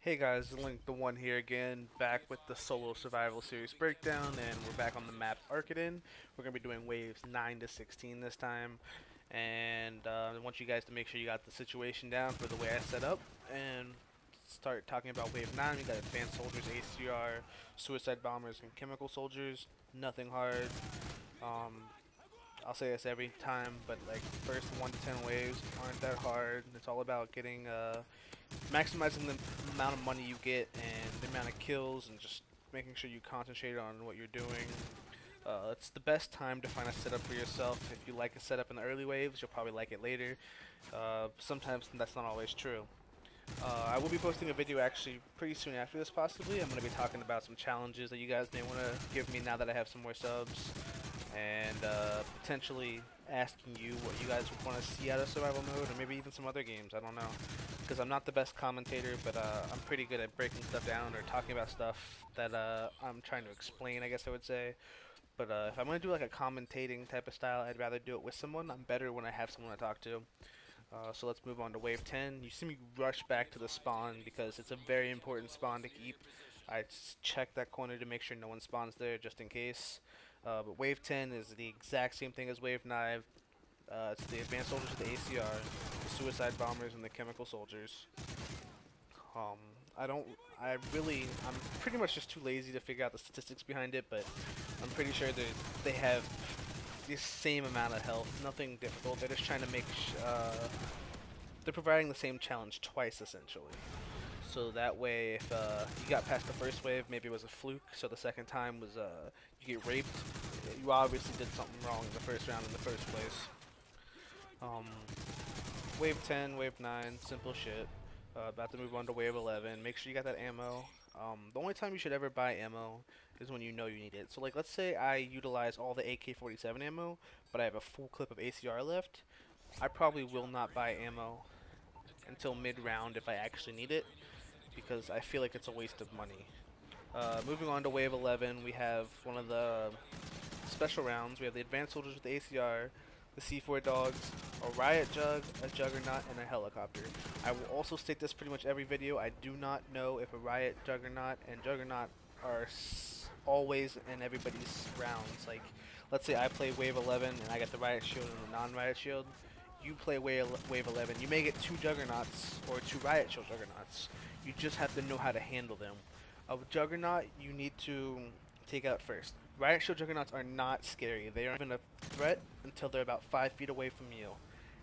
Hey guys, Zelink the One here again, back with the solo survival series breakdown, and we're back on the map Arkaden. We're going to be doing waves 9 to 16 this time, and I want you guys to make sure you got the situation down for the way I set up, and start talking about wave 9. We got advanced soldiers, ACR, suicide bombers, and chemical soldiers. Nothing hard. Um, I'll say this every time, but like first 1 to 10 waves aren't that hard. It's all about getting maximizing the amount of money you get and the amount of kills, and just making sure you concentrate on what you're doing. It's the best time to find a setup for yourself. If you like a setup in the early waves, you'll probably like it later. Sometimes that's not always true. I will be posting a video actually pretty soon after this possibly. I'm going to be talking about some challenges that you guys may want to give me now that I have some more subs, and potentially asking you what you guys would want to see out of survival mode, or maybe even some other games. I don't know, because I'm not the best commentator, but I'm pretty good at breaking stuff down or talking about stuff that I'm trying to explain, I guess I would say. But if I'm going to do like a commentating type of style, I'd rather do it with someone. I'm better when I have someone to talk to. So let's move on to wave 10. You see me rush back to the spawn because it's a very important spawn to keep. I check that corner to make sure no one spawns there just in case. But wave 10 is the exact same thing as wave 9. It's the advanced soldiers with the ACR, the suicide bombers, and the chemical soldiers. Um, I'm pretty much just too lazy to figure out the statistics behind it, but I'm pretty sure they have the same amount of health, nothing difficult. They're just trying to they're providing the same challenge twice essentially. So that way, if you got past the first wave, maybe it was a fluke, so the second time was you get raped, you obviously did something wrong in the first round in the first place. Um, Wave 10, Wave 9, simple shit. About to move on to Wave 11. Make sure you got that ammo. The only time you should ever buy ammo is when you know you need it. So like, let's say I utilize all the AK-47 ammo, but I have a full clip of ACR left. I probably will not buy ammo until mid-round if I actually need it, because I feel like it's a waste of money. Moving on to Wave 11, we have one of the special rounds. We have the advanced soldiers with the ACR, the C4 dogs, a riot jug, a juggernaut, and a helicopter. I will also state this pretty much every video. I do not know if a riot, juggernaut, and juggernaut are always in everybody's rounds. Like, let's say I play wave 11 and I get the riot shield and the non-riot shield. You play wave 11, you may get 2 juggernauts or 2 riot shield juggernauts. You just have to know how to handle them. A juggernaut you need to take out first. Riot shield juggernauts are not scary. They aren't even a threat until they're about 5 feet away from you.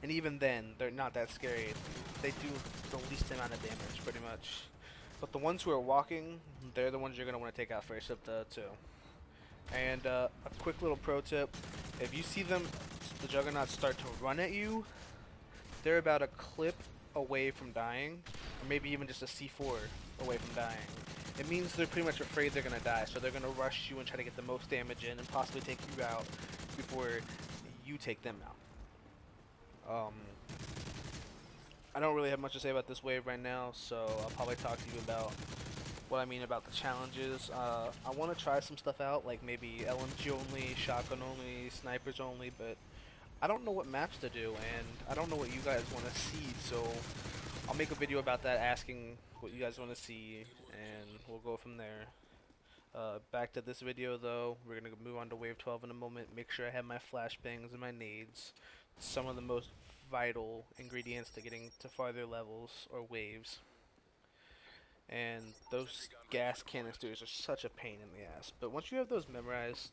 And even then, they're not that scary. They do the least amount of damage, pretty much. But the ones who are walking, they're the ones you're going to want to take out first of the 2. And a quick little pro tip, if you see the juggernauts start to run at you, they're about a clip away from dying, or maybe even just a C4 away from dying. It means they're pretty much afraid they're gonna die, so they're gonna rush you and try to get the most damage in and possibly take you out before you take them out. I don't really have much to say about this wave right now, so I'll probably talk to you about what I mean about the challenges. I want to try some stuff out, like maybe LMG only, shotgun only, snipers only, but I don't know what maps to do, and I don't know what you guys want to see, so I'll make a video about that, asking what you guys want to see, and we'll go from there. Back to this video though, we're going to move on to wave 12 in a moment. Make sure I have my flashbangs and my nades. Some of the most vital ingredients to getting to farther levels or waves. And those gas canisters are such a pain in the ass. But once you have those memorized,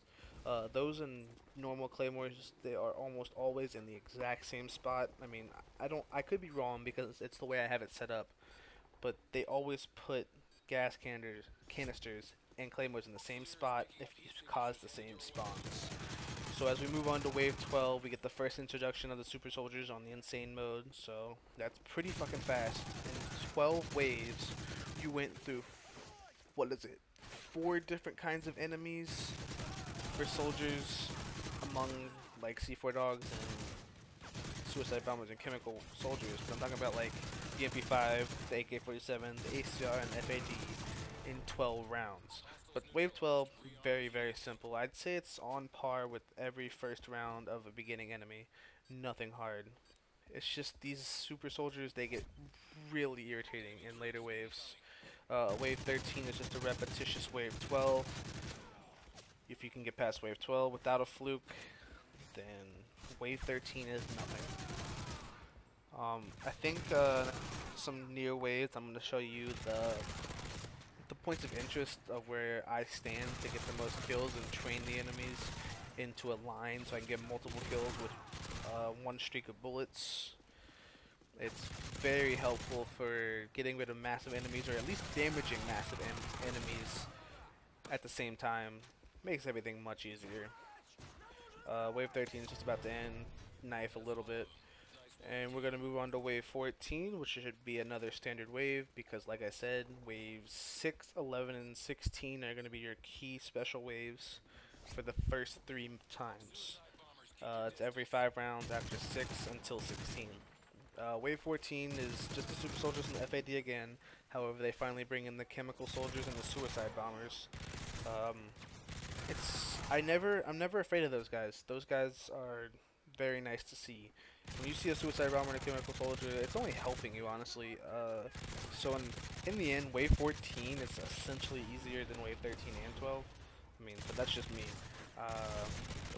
those and normal claymores, they are almost always in the exact same spot. I mean, I could be wrong because it's the way I have it set up, but they always put gas canisters and claymores in the same spot if you cause the same spawns. So as we move on to wave 12, we get the first introduction of the super soldiers on the insane mode, so that's pretty fucking fast. In 12 waves, you went through, what is it, 4 different kinds of enemies for soldiers, among like C4 dogs and suicide bombers and chemical soldiers. But I'm talking about like the MP5, the AK-47, the ACR, and the FAD in 12 rounds. But wave 12, very, very simple. I'd say it's on par with every first round of a beginning enemy. Nothing hard. It's just these super soldiers, they get really irritating in later waves. Wave 13 is just a repetitious wave 12. If you can get past wave 12 without a fluke, then wave 13 is nothing. I think some near waves, I'm going to show you the points of interest of where I stand to get the most kills and train the enemies into a line so I can get multiple kills with one streak of bullets. It's very helpful for getting rid of massive enemies, or at least damaging massive enemies at the same time. Makes everything much easier. Wave 13 is just about to end. Knife a little bit. And we're going to move on to wave 14, which should be another standard wave, because like I said, waves 6, 11, and 16 are going to be your key special waves for the first 3 times. It's every 5 rounds after 6 until 16. Wave 14 is just the super soldiers and the FAD again. However, they finally bring in the chemical soldiers and the suicide bombers. I'm never afraid of those guys. Those guys are very nice to see. When you see a suicide bomber and a chemical soldier, it's only helping you, honestly. So in the end, wave 14 is essentially easier than wave 13 and 12. I mean, but that's just me.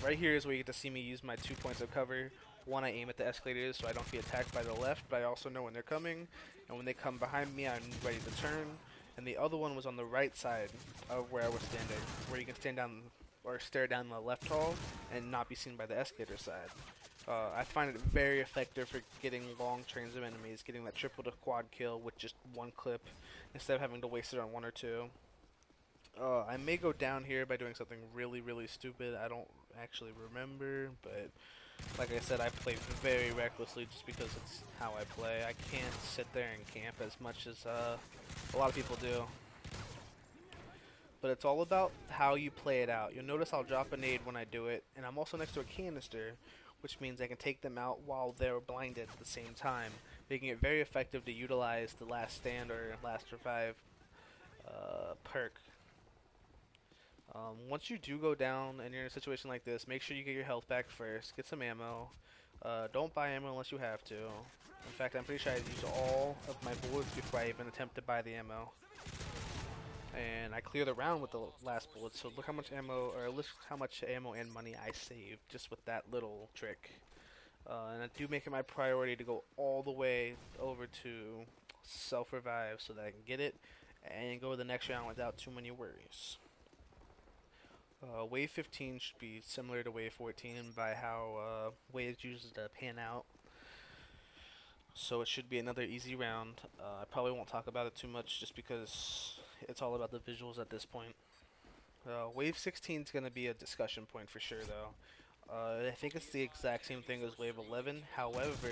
Right here is where you get to see me use my 2 points of cover. One, I aim at the escalators so I don't get attacked by the left, but I also know when they're coming. And when they come behind me, I'm ready to turn. And the other one was on the right side of where I was standing, where you can stand down or stare down the left hall and not be seen by the escalator side. I find it very effective for getting long trains of enemies, getting that triple to quad kill with just one clip instead of having to waste it on 1 or 2. I may go down here by doing something really, really stupid. I don't actually remember, but like I said, I play very recklessly just because it's how I play. I can't sit there and camp as much as a lot of people do. But it's all about how you play it out. You'll notice I'll drop a nade when I do it, and I'm also next to a canister, which means I can take them out while they're blinded at the same time, making it very effective to utilize the last stand or last revive perk. Once you do go down and you're in a situation like this, make sure you get your health back first, get some ammo. Don't buy ammo unless you have to. In fact, I'm pretty sure I used all of my bullets before I even attempt to buy the ammo. And I clear the round with the last bullet, so look how much ammo, or look how much ammo and money I saved just with that little trick. And I do make it my priority to go all the way over to self-revive so that I can get it and go to the next round without too many worries. Wave 15 should be similar to wave 14 by how waves usually pan out. So it should be another easy round. I probably won't talk about it too much just because it's all about the visuals at this point. Wave 16 is going to be a discussion point for sure though. I think it's the exact same thing as wave 11, however,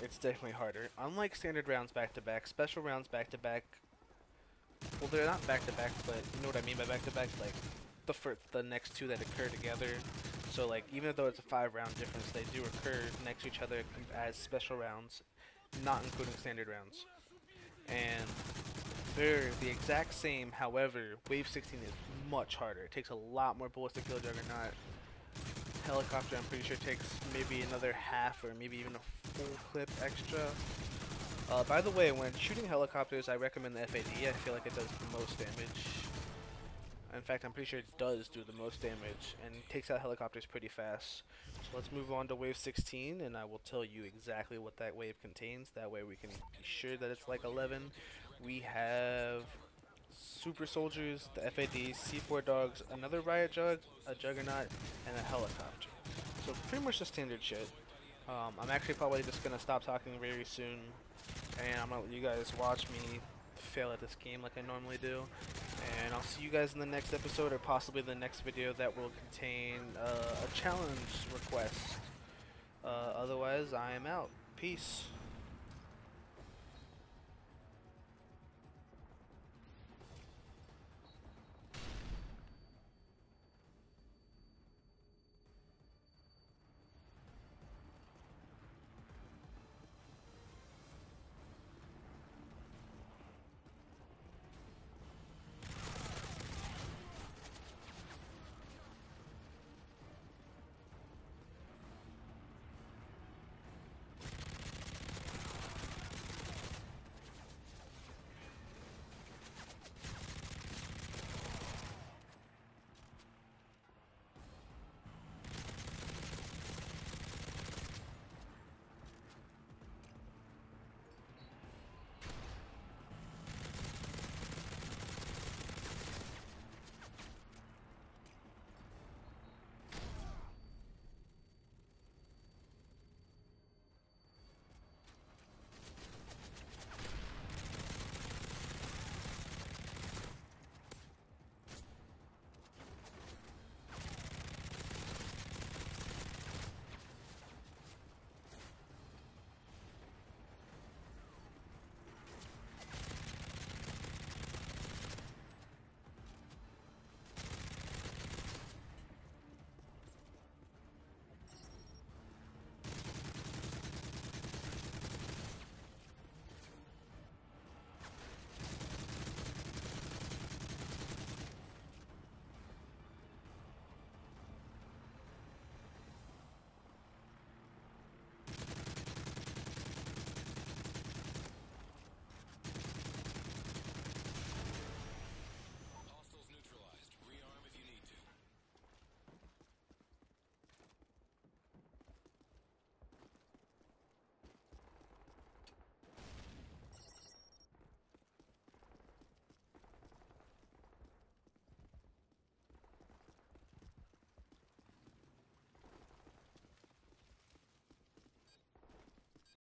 it's definitely harder. Unlike standard rounds back-to-back, special rounds back-to-back, well they're not back-to-back, but you know what I mean by back-to-back, like the next 2 that occur together. So like even though it's a 5-round difference, they do occur next to each other as special rounds, not including standard rounds. And they're the exact same, however, wave 16 is much harder. It takes a lot more bullets to kill Juggernaut. Helicopter, I'm pretty sure takes maybe another half or maybe even a full clip extra. By the way, when shooting helicopters, I recommend the FAD. I feel like it does the most damage. In fact, I'm pretty sure it does do the most damage and takes out helicopters pretty fast. So let's move on to wave 16 and I will tell you exactly what that wave contains. That way we can be sure that it's like 11. We have super soldiers, the FAD, C4 dogs, another riot jug, a juggernaut, and a helicopter. So pretty much the standard shit. I'm actually probably just going to stop talking very soon and I'm going to let you guys watch me fail at this game like I normally do. And I'll see you guys in the next episode or possibly the next video that will contain a challenge request. Otherwise, I am out. Peace.